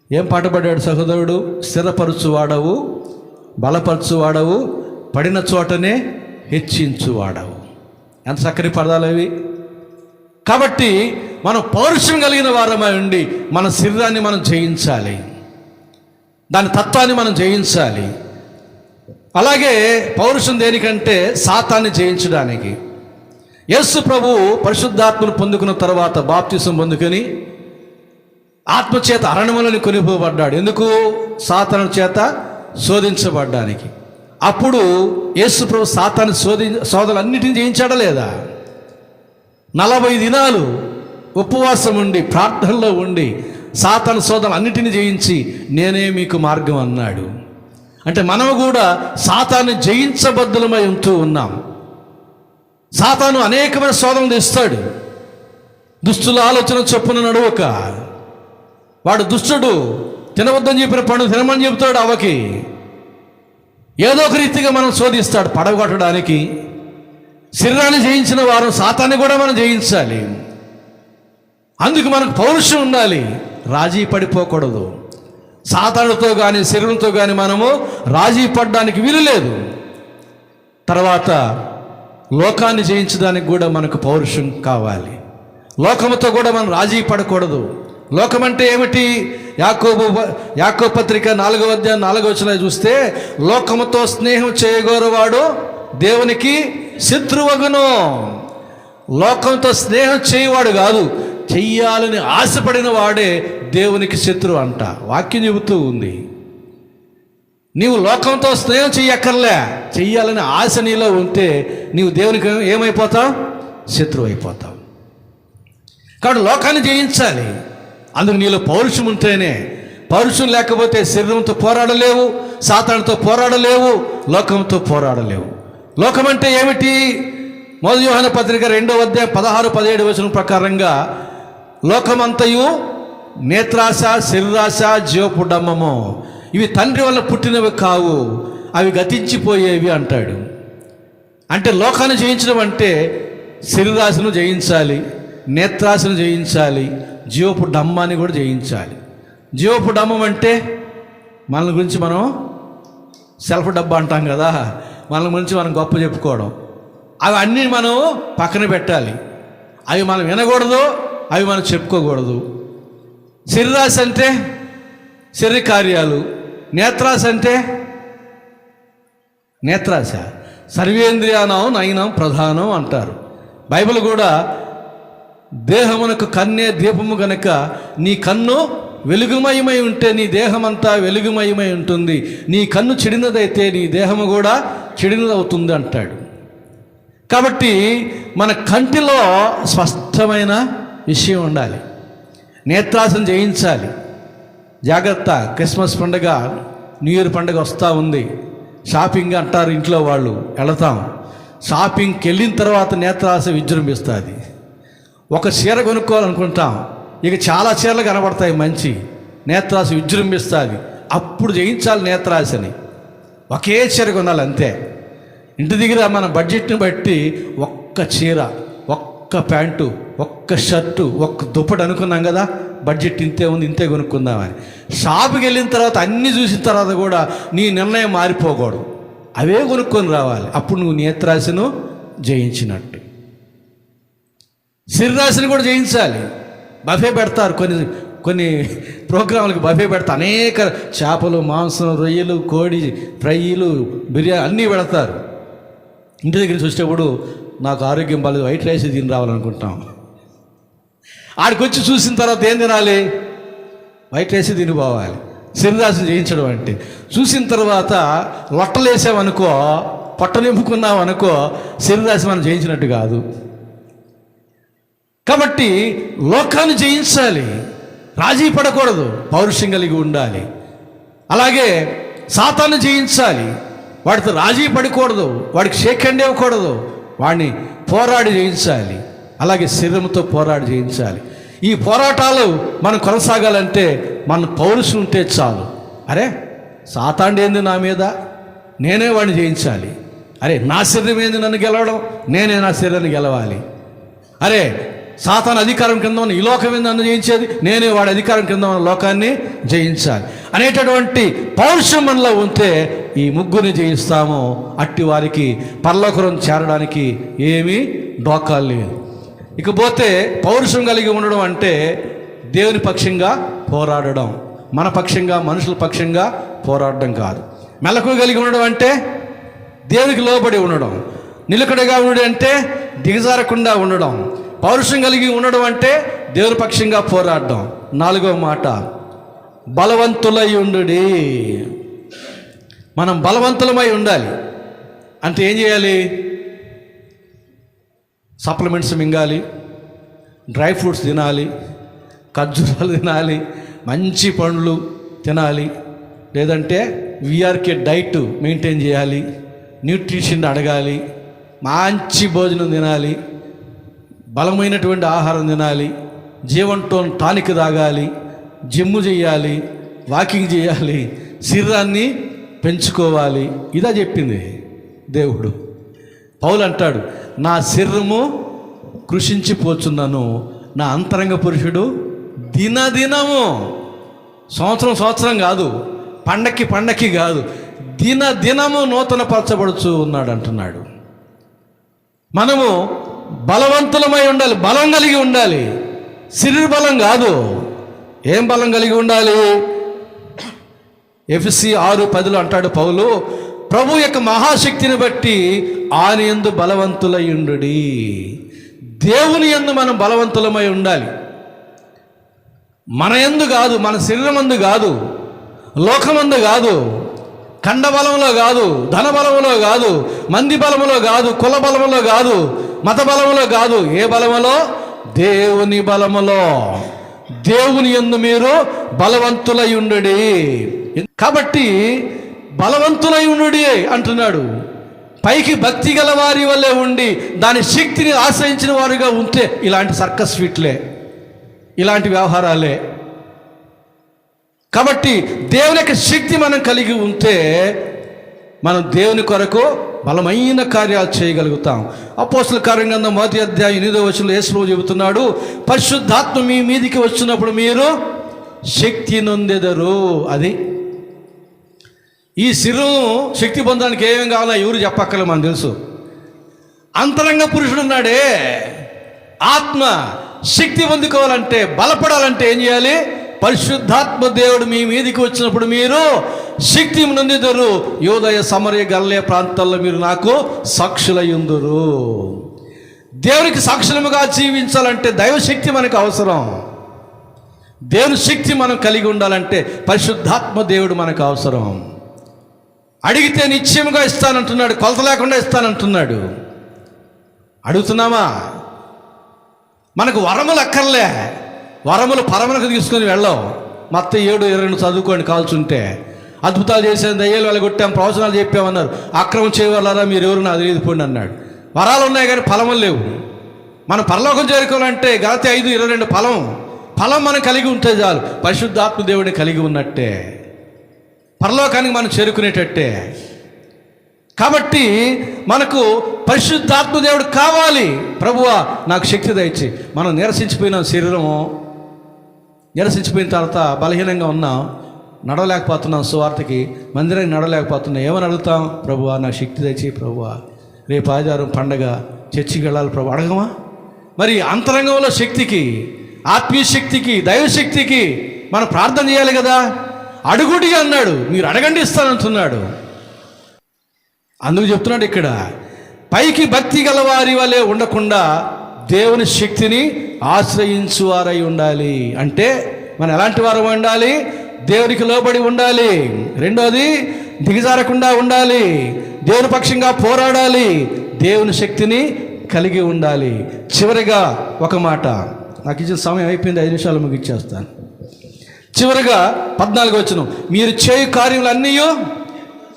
ఏం పాట పాడాడు సహోదరుడు? స్థిరపరచువాడవు, బలపరచువాడవు, పడిన చోటనే హెచ్చించువాడవు. ఎంత చక్కని పదాలు అవి. కాబట్టి మనం పౌరుషం కలిగిన వారమై ఉండి మన శరీరాన్ని మనం జయించాలి, దాని తత్వాన్ని మనం జయించాలి. అలాగే పౌరుషం దేనికంటే సాతాన్ని జయించడానికి. యేసు ప్రభు పరిశుద్ధాత్మను పొందుకున్న తర్వాత బాప్తిసం పొందుకొని ఆత్మచేత అరణ్యములను కొనిపోబడ్డాడు. ఎందుకు? సాతాను చేత శోధించబడ్డానికి. అప్పుడు యేసు ప్రభు సాతాను శోధనలన్నిటిని జయించాడా లేదా? 40 దినాలు ఉపవాసం ఉండి ప్రార్థనలో ఉండి సాతాను శోధనలు అన్నిటిని జయించి నేనే మీకు మార్గం అన్నాడు. అంటే మనము కూడా సాతాను జయించబద్దులమై ఉంటూ ఉన్నాం. సాతాను అనేకమైన శోధనలు ఇస్తాడు. దుష్టుల ఆలోచన చొప్పున నడువక, వాడు దుష్టుడు, తినవద్దని చెప్పిన పండు తినమని చెబుతాడు అవకి. ఏదో ఒక రీతిగా మనం శోధిస్తాడు పడగొట్టడానికి. శరీరాన్ని జయించిన వారు సాతాన్ని కూడా మనం జయించాలి. అందుకు మనకు పౌరుషం ఉండాలి, రాజీ పడిపోకూడదు. సాతానుతో కానీ శరీరంతో కానీ మనము రాజీ పడడానికి వీలు లేదు. తర్వాత లోకాన్ని జయించడానికి కూడా మనకు పౌరుషం కావాలి. లోకముతో కూడా మనం రాజీ పడకూడదు. లోకం అంటే ఏమిటి? యాకోబు పత్రిక 4వ అధ్యాయం 4వ వచనం చూస్తే, లోకముతో స్నేహం చేయగోరువాడు దేవునికి శత్రువగును. లోకంతో స్నేహం చేయవాడు కాదు, చెయ్యాలని ఆశపడిన వాడే దేవునికి శత్రువు అంట. వాక్యం చెబుతూ ఉంది. నీవు లోకంతో స్నేహం చెయ్యక్కర్లే, చెయ్యాలని ఆశ నీలో ఉంటే నీవు దేవునికి ఏమైపోతావు? శత్రువు అయిపోతావు. కాబట్టి లోకాన్ని జయించాలి. అందుకు నీలో పౌరుషం ఉంటేనే. పౌరుషం లేకపోతే శరీరంతో పోరాడలేవు, సాతానుతో పోరాడలేవు, లోకంతో పోరాడలేవు. లోకం అంటే ఏమిటి? 1 యోహాను పత్రిక 2వ అధ్యాయం 16-17 వచనం ప్రకారంగా, లోకమంతయు నేత్రాశ, శరీరాశ, జీవపు డంబము, ఇవి తండ్రి వల్ల పుట్టినవి కావు, అవి గతించిపోయేవి అంటాడు. అంటే లోకాన్ని జయించడం అంటే శరీరాశను జయించాలి, నేత్రాశను జయించాలి, జీవపు డంబాన్ని కూడా జయించాలి. జీవపు డంబం అంటే మన గురించి మనం సెల్ఫ్ డబ్బా అంటాం కదా, మన గురించి మనం గొప్ప చెప్పుకోవడం. అవి అన్నీ మనం పక్కన పెట్టాలి. అవి మనం వినకూడదు, అవి మనం చెప్పుకోకూడదు. శరీరాశ అంటే శరీర కార్యాలు, నేత్రాశ అంటే నేత్రాశ సర్వేంద్రియానం నయనం ప్రధానం అంటారు. బైబిల్ కూడా దేహమునకు కన్నే దీపము గనక నీ కన్ను వెలుగుమయమై ఉంటే నీ దేహమంతా వెలుగుమయమై ఉంటుంది, నీ కన్ను చెడినదైతే నీ దేహము కూడా చెడినదవుతుంది అంటాడు. కాబట్టి మన కంటిలో స్పష్టమైన విషయం ఉండాలి. నేత్రాశను జయించాలి. జాగ్రత్త. క్రిస్మస్ పండుగ, న్యూ ఇయర్ పండుగ వస్తూ ఉంది. షాపింగ్ అంటారు ఇంట్లో వాళ్ళు, వెళతాం. షాపింగ్కి వెళ్ళిన తర్వాత నేత్రాశ విజృంభిస్తుంది. ఒక చీర కొనుక్కోవాలనుకుంటాం, ఇక చాలా చీరలు కనబడతాయి మంచి, నేత్రాశ విజృంభిస్తుంది. అప్పుడు జయించాలి నేత్రాశని. ఒకే చీర కొనాలి అంతే. ఇంటి దగ్గర మన బడ్జెట్ని బట్టి ఒక్క చీర, ఒక్క ప్యాంటు, ఒక్క షర్టు, ఒక్క దుప్పటి అనుకున్నాం కదా, బడ్జెట్ ఇంతే ఉంది, ఇంతే కొనుక్కుందామని. షాపుకి వెళ్ళిన తర్వాత అన్నీ చూసిన తర్వాత కూడా నీ నిర్ణయం మారిపోకూడదు, అవే కొనుక్కొని రావాలి. అప్పుడు నువ్వు నేత్రాశను జయించినట్టు. శరీరాశను కూడా జయించాలి. బఫే పెడతారు కొన్ని ప్రోగ్రాంలకు, బఫే పెడతారు. అనేక చేపలు, మాంసం, రొయ్యలు, కోడి ఫ్రైలు, బిర్యానీ అన్నీ పెడతారు. ఇంటి దగ్గర చూసేటప్పుడు నాకు ఆరోగ్యం బాగాలేదు, వైట్ రైస్ తిని రావాలనుకుంటాం. ఆడికి వచ్చి చూసిన తర్వాత ఏం తినాలి? వైట్ రైస్ తిని పోవాలి. శరీరాశను జయించడం అంటే చూసిన తర్వాత లొట్టలేసామనుకో, పొట్ట నింపుకున్నామనుకో, శరీరాశ మనం జయించినట్టు కాదు. కాబట్టి లోకాన్ని జయించాలి, రాజీ పడకూడదు, పౌరుషం కలిగి ఉండాలి. అలాగే సాతాన్ని జయించాలి, వాడితో రాజీ పడకూడదు, వాడికి షేక్ హ్యాండ్ ఇవ్వకూడదు, వాడిని పోరాడి జయించాలి. అలాగే శరీరంతో పోరాడి జయించాలి. ఈ పోరాటాలు మనం కొనసాగాలంటే మన పౌరుషం ఉంటే చాలు. అరే సాతాండు ఏంది నా మీద, నేనే వాడిని జయించాలి. అరే నా శరీరం ఏంది నన్ను గెలవడం, నేనే నా శరీరాన్ని గెలవాలి. అరే సాతాను అధికారం కింద ఉన్న ఈ లోకం మీద నన్ను జయించేది, నేనే వాడి అధికారం కింద ఉన్న లోకాన్ని జయించాలి అనేటటువంటి పౌరుషం మనలో ఉంటే ఈ ముగ్గురిని జయిస్తాము. అట్టి వారికి పరలోకం చేరడానికి ఏమీ డోకాలు లేదు. ఇకపోతే పౌరుషం కలిగి ఉండడం అంటే దేవుని పక్షంగా పోరాడడం, మన పక్షంగా, మనుషుల పక్షంగా పోరాడడం కాదు. మెలకు కలిగి ఉండడం అంటే దేవునికి లోబడి ఉండడం, నిలకడగా ఉండడం అంటే దిగజారకుండా ఉండడం, పౌరుషం కలిగి ఉండడం అంటే దేవుని పక్షంగా పోరాడడం. 4వ మాట, బలవంతులై ఉండుడి. మనం బలవంతులమై ఉండాలి అంటే ఏం చేయాలి? సప్లిమెంట్స్ మింగాలి, డ్రై ఫ్రూట్స్ తినాలి, ఖర్జూరాలు తినాలి, మంచి పండ్లు తినాలి, లేదంటే వీఆర్కే డైట్ మెయింటైన్ చేయాలి, న్యూట్రిషన్ అడగాలి, మంచి భోజనం తినాలి, బలమైనటువంటి ఆహారం తినాలి, జీవంటోన్ టానిక్ తాగాలి, జిమ్ చేయాలి, వాకింగ్ చేయాలి, శరీరాన్ని పెంచుకోవాలి. ఇదా చెప్పింది దేవుడు. పౌలు అంటాడు, నా శరీరము కృషించిపోతున్నాను, నా అంతరంగ పురుషుడు దినదినము, సంవత్సరం కాదు, పండక్కి కాదు, దినదినము నూతన పరచబడుచు ఉన్నాడు అంటున్నాడు. మనము బలవంతులమై ఉండాలి, బలం కలిగి ఉండాలి, శరీర బలం కాదు. ఏం బలం కలిగి ఉండాలి? ఎఫెసీ 6:10 అంటాడు పౌలు, ప్రభు యొక్క మహాశక్తిని బట్టి ఆయన యందు బలవంతులై ఉండుడి. దేవుని యందు మనం బలవంతులమై ఉండాలి. మన యందు కాదు, మన శరీరమందు కాదు, లోకమందు కాదు, ఖండ బలంలో కాదు, ధన బలంలో కాదు, మంది బలములో కాదు, కుల బలములో కాదు, మత బలములో కాదు. ఏ బలములో? దేవుని బలములో. దేవుని యందు మీరు బలవంతులై ఉండుడి. కాబట్టి బలవంతులై ఉండుడి అంటున్నాడు. పైకి భక్తి గల వారి వల్లే ఉండి దాని శక్తిని ఆశ్రయించిన వారుగా ఉంటే ఇలాంటి సర్కస్ ఫీట్లే, ఇలాంటి వ్యవహారాలే. కాబట్టి దేవుని యొక్క శక్తి మనం కలిగి ఉంటే మనం దేవుని కొరకు బలమైన కార్యాలు చేయగలుగుతాం. అపోస్తల కార్యం గ్రంథం 1:8 యేసు చెబుతున్నాడు, పరిశుద్ధాత్మ మీ మీదికి వచ్చినప్పుడు మీరు శక్తి నొందెదరు. అది ఈ శరీరం శక్తి పొందడానికి ఏమేం కావాలో ఎవరు చెప్పక్కర్లేదు, మనకు తెలుసు. అంతరంగ పురుషుడు ఉన్నాడే, ఆత్మ శక్తి పొందుకోవాలంటే, బలపడాలంటే ఏం చేయాలి? పరిశుద్ధాత్మ దేవుడు మీ మీదికి వచ్చినప్పుడు మీరు శక్తి నొందెదరు. యూదయ సమరయ గలిలయ ప్రాంతాల్లో మీరు నాకు సాక్షులయ్యుందురు. దేవునికి సాక్షులముగా జీవించాలంటే దైవశక్తి మనకు అవసరం. దేవుని శక్తి మనం కలిగి ఉండాలంటే పరిశుద్ధాత్మ దేవుడు మనకు అవసరం. అడిగితే నిశ్చయముగా ఇస్తానంటున్నాడు, కొలత లేకుండా ఇస్తానంటున్నాడు. అడుగుతున్నామా? మనకు వరములు అక్కర్లే, వరములు పరములకు తీసుకొని వెళ్ళాం. మత్తయి 7:22 చదువుకోండి కాల్చుంటే. అద్భుతాలు చేసాం, దయ్యాలు వెళ్ళగొట్టాం, ప్రవచనాలు చెప్పామన్నారు. అక్రమం చేయవాళ్ళారా మీరు ఎవరు నాకు తెలియదు పోండి అన్నాడు. వరాలు ఉన్నాయి కానీ ఫలములు లేవు. మనం పరలోకం చేరుకోవాలంటే గలతీ 5:22 ఫలం మనం కలిగి ఉంటే చాలు. పరిశుద్ధాత్మ దేవుడిని కలిగి ఉన్నట్టే, పరలోకానికి మనం చేరుకునేటట్టే. కాబట్టి మనకు పరిశుద్ధాత్మ దేవుడు కావాలి. ప్రభువా నాకు శక్తి దయచి. మనం నీరసించిపోయినాం, శరీరము నీరసించిపోయిన తర్వాత బలహీనంగా ఉన్నాం, నడవలేకపోతున్నాం, సువార్తకి మందిరానికి నడవలేకపోతున్నాం. ఏమని అడుగుతాం? ప్రభువా నాకు శక్తి దయచి, ప్రభువా రేపు ఆదివారం పండగ చర్చికి వెళ్ళాలి ప్రభు. అడగమా? మరి అంతరంగంలో శక్తికి, ఆత్మీయ శక్తికి, దైవశక్తికి మనం ప్రార్థన చేయాలి కదా. అడుగుడి అన్నాడు, మీరు అడగండి ఇస్తానంటున్నాడు. అందుకు చెప్తున్నాడు ఇక్కడ, పైకి భక్తి గల వారి వలె ఉండకుండా దేవుని శక్తిని ఆశ్రయించువారై ఉండాలి. అంటే మనం ఎలాంటి వారు ఉండాలి? దేవునికి లోబడి ఉండాలి. రెండోది, దిగజారకుండా ఉండాలి, దేవుని పక్షంగా పోరాడాలి, దేవుని శక్తిని కలిగి ఉండాలి. చివరిగా ఒక మాట, నాకు ఇచ్చిన సమయం అయిపోయింది, 5 నిమిషాలు ముగిచ్చేస్తాను. చివరిగా 14 వచనం, మీరు చేయు కార్యములన్నీ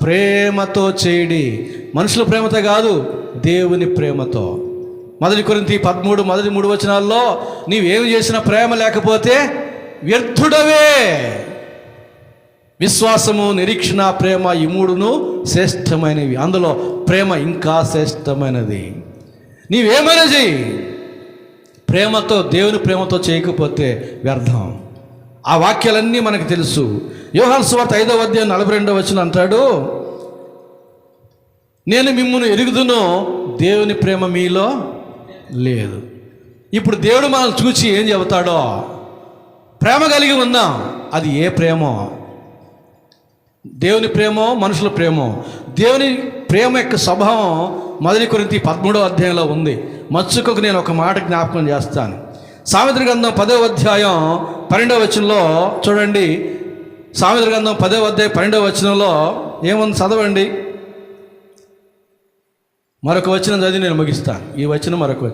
ప్రేమతో చేయడి. మనుషుల ప్రేమతో కాదు, దేవుని ప్రేమతో. 1 కొరింథీ 13 మొదటి 3 వచనాల్లో నీవేమి చేసినా ప్రేమ లేకపోతే వ్యర్థుడవే. విశ్వాసము, నిరీక్షణ, ప్రేమ, ఈ 3 శ్రేష్టమైనవి. అందులో ప్రేమ ఇంకా శ్రేష్టమైనది. నీవేమైనా చెయ్యి, ప్రేమతో, దేవుని ప్రేమతో చేయకపోతే వ్యర్థం. ఆ వాక్యాలన్నీ మనకు తెలుసు. యోహాను సువార్త 5:42 అంటాడు, నేను మిమ్మును ఎరుగుదును, దేవుని ప్రేమ మీలో లేదు. ఇప్పుడు దేవుడు మనల్ని చూసి ఏం చెబుతాడో, ప్రేమ కలిగి ఉందాం. అది ఏ ప్రేమో? దేవుని ప్రేమో, మనుషుల ప్రేమో? దేవుని ప్రేమ యొక్క స్వభావం 1 కొరింథీ 13 ఉంది. మచ్చుకకు నేను ఒక మాట జ్ఞాపకం చేస్తాను. సామెతల గ్రంథం 10:12 చూడండి. సామెతల గ్రంథం 10:12 ఏముంది చదవండి. మరొక వచనం చదివి నేను ముగిస్తాను. ఈ వచనం మరొక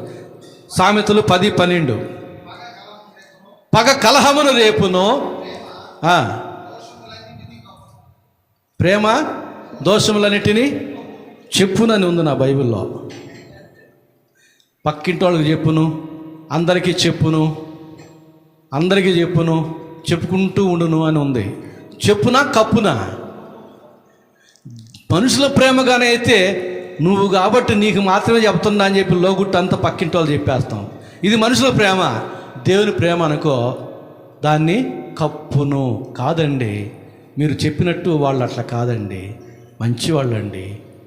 సామెతలు 10:12, పగ కలహమును రేపును, ప్రేమ దోషములన్నిటినీ చెప్పునని ఉంది నా బైబిల్లో. పక్కింటి వాళ్ళకి చెప్పును, అందరికీ చెప్పును, చెప్పుకుంటూ ఉండును అని ఉంది. చెప్పునా కప్పునా? మనుషుల ప్రేమగానే అయితే నువ్వు కాబట్టి నీకు మాత్రమే చెప్తున్నా అని చెప్పి లోగుట్టు అంతా పక్కింటి వాళ్ళు చెప్పేస్తాం. ఇది మనుషుల ప్రేమ. దేవుని ప్రేమ అనుకో, దాన్ని కప్పును. కాదండి, మీరు చెప్పినట్టు వాళ్ళు అట్లా కాదండి, మంచివాళ్ళండి,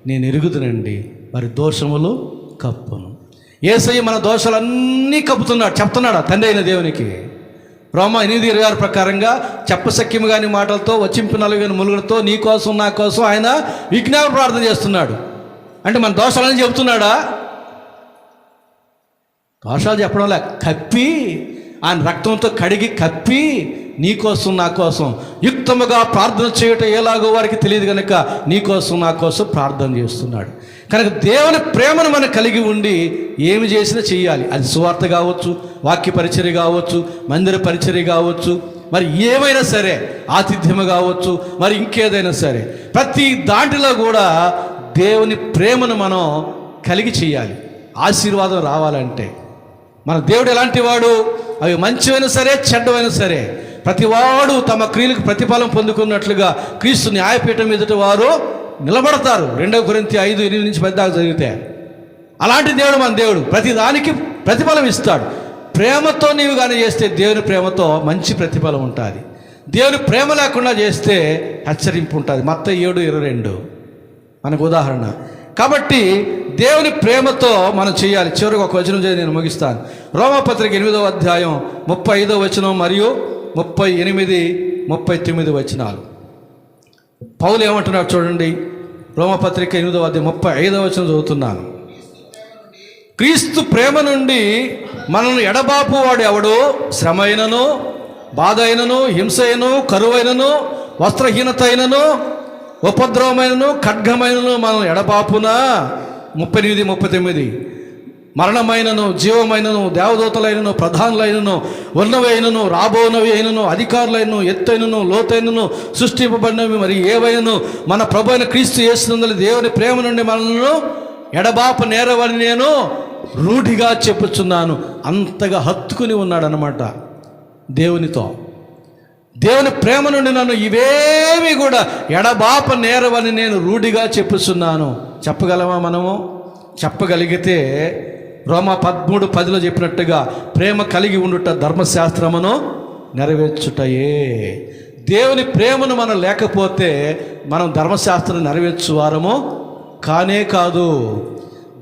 నేను ఎరుగుదునండి, వారి దోషములు కప్పును. యేసయ్య మన దోషాలన్నీ కప్పుతున్నాడు, చెప్తున్నాడు తండ్రి అయిన దేవునికి. రోమా 8:26 ప్రకారంగా చెప్పశక్యము కాని మాటలతో వచ్చింపు 40 ములుగులతో నీ కోసం నా కోసం ఆయన విజ్ఞాపన ప్రార్థన చేస్తున్నాడు. అంటే మన దోషాలని చెబుతున్నాడా? దోషాలు చెప్పడంలా, కప్పి ఆయన రక్తంతో కడిగి కప్పి నీ కోసం నా కోసం యుక్తముగా ప్రార్థన చేయటం ఎలాగో వారికి తెలియదు కనుక నీ కోసం నా కోసం ప్రార్థన చేస్తున్నాడు. కనుక దేవుని ప్రేమను మనం కలిగి ఉండి ఏమి చేసినా చెయ్యాలి. అది సువార్త కావచ్చు, వాక్య పరిచర్య కావచ్చు, మందిర పరిచర్య కావచ్చు, మరి ఏమైనా సరే, ఆతిథ్యము కావచ్చు, మరి ఇంకేదైనా సరే, ప్రతి దాంట్లో కూడా దేవుని ప్రేమను మనం కలిగి చేయాలి. ఆశీర్వాదం రావాలంటే మన దేవుడు ఎలాంటి వాడు? అవి మంచివైనా సరే, చెడ్డవైనా సరే, ప్రతివాడు తమ క్రియలకు ప్రతిఫలం పొందుకున్నట్లుగా క్రీస్తు న్యాయపీఠం ఎదుట వారు నిలబడతారు. 2 కొరింథీ 5:8-10 దాకా చదివితే. అలాంటి దేవుడు మన దేవుడు, ప్రతి దానికి ప్రతిఫలం ఇస్తాడు. ప్రేమతో నీవు కానీ చేస్తే దేవుని ప్రేమతో మంచి ప్రతిఫలం ఉంటుంది. దేవుని ప్రేమ లేకుండా చేస్తే హెచ్చరింపు ఉంటుంది. మత్తయి 7:22 మనకు ఉదాహరణ. కాబట్టి దేవుని ప్రేమతో మనం చేయాలి. చివరికి ఒక వచనం చేసి నేను ముగిస్తాను. రోమాపత్రిక 8వ అధ్యాయం 35వ వచనం మరియు 38, 39 వచనాలు. పౌలు ఏమంటున్నాడు చూడండి. రోమాపత్రిక 8వ అధ్యాయం 35వ వచనం చదువుతున్నాను. క్రీస్తు ప్రేమ నుండి మనల్ని ఎడబాపు వాడు ఎవడు? శ్రమ అయినను, బాధ అయినను, హింస అయినను, కరువైనను, వస్త్రహీనత అయినను, ఉపద్రవమైనను, ఖడ్గమైనను మనం ఎడబాపునా. 38, 39 మరణమైనను, జీవమైనను, దేవదూతలైనను, ప్రధానులైనను, ఉన్నవి అయినను, రాబోనవి అయినను, అధికారులైనను, ఎత్తైనను, లోతైనను, సృష్టింపబడినవి మరి ఏవైనను మన ప్రభు అయిన క్రీస్తు యేసునందు దేవుని ప్రేమ నుండి మనల్ని ఎడబాప నేరవని నేను రూఢిగా చెప్పుచున్నాను. అంతగా హత్తుకుని ఉన్నాడు అన్నమాట దేవునితో. దేవుని ప్రేమ నుండి నన్ను ఇవేమి కూడా ఎడబాప నేరవని నేను రూఢిగా చెప్పుచున్నాను. చెప్పగలమా మనము? చెప్పగలిగితే రోమా 13:10 చెప్పినట్టుగా ప్రేమ కలిగి ఉండుట ధర్మశాస్త్రమును నెరవేర్చుటయే. దేవుని ప్రేమను మనం లేకపోతే మనం ధర్మశాస్త్రం నెరవేర్చువారము కానే కాదు.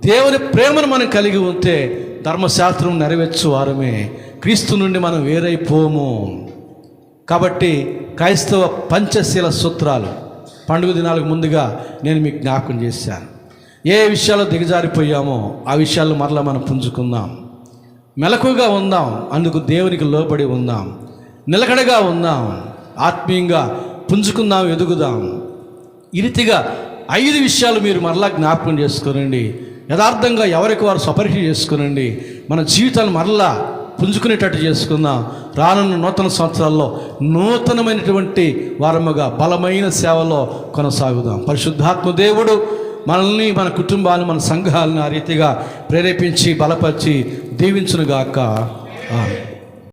దేవుని ప్రేమను మనం కలిగి ఉంటే ధర్మశాస్త్రం నెరవేర్చువారమే. క్రీస్తు నుండి మనం వేరైపోము. కాబట్టి క్రైస్తవ పంచశీల సూత్రాలు పండుగ దినాలకు ముందుగా నేను మీకు జ్ఞాపకం చేశాను. ఏ విషయాల్లో దిగజారిపోయామో ఆ విషయాల్లో మరలా మనం పుంజుకుందాం. మెలకుగా ఉందాం, అందుకు దేవునికి లోబడి ఉందాం, నిలకడగా ఉందాం, ఆత్మీయంగా పుంజుకుందాం, ఎదుగుదాం. ఈ రీతిగా 5 విషయాలు మీరు మరలా జ్ఞాపకం చేసుకోనండి. యథార్థంగా ఎవరికి వారు స్వపరీక్ష చేసుకునండి. మన జీవితాలు మరలా పుంజుకునేటట్టు చేసుకుందాం. రానున్న నూతన సంవత్సరాల్లో నూతనమైనటువంటి వారముగా బలమైన సేవలో కొనసాగుదాం. పరిశుద్ధాత్మ దేవుడు మనల్ని, మన కుటుంబాలను, మన సంఘాలను ఆ రీతిగా ప్రేరేపించి బలపరిచి దీవించునుగాక. ఆమేన్.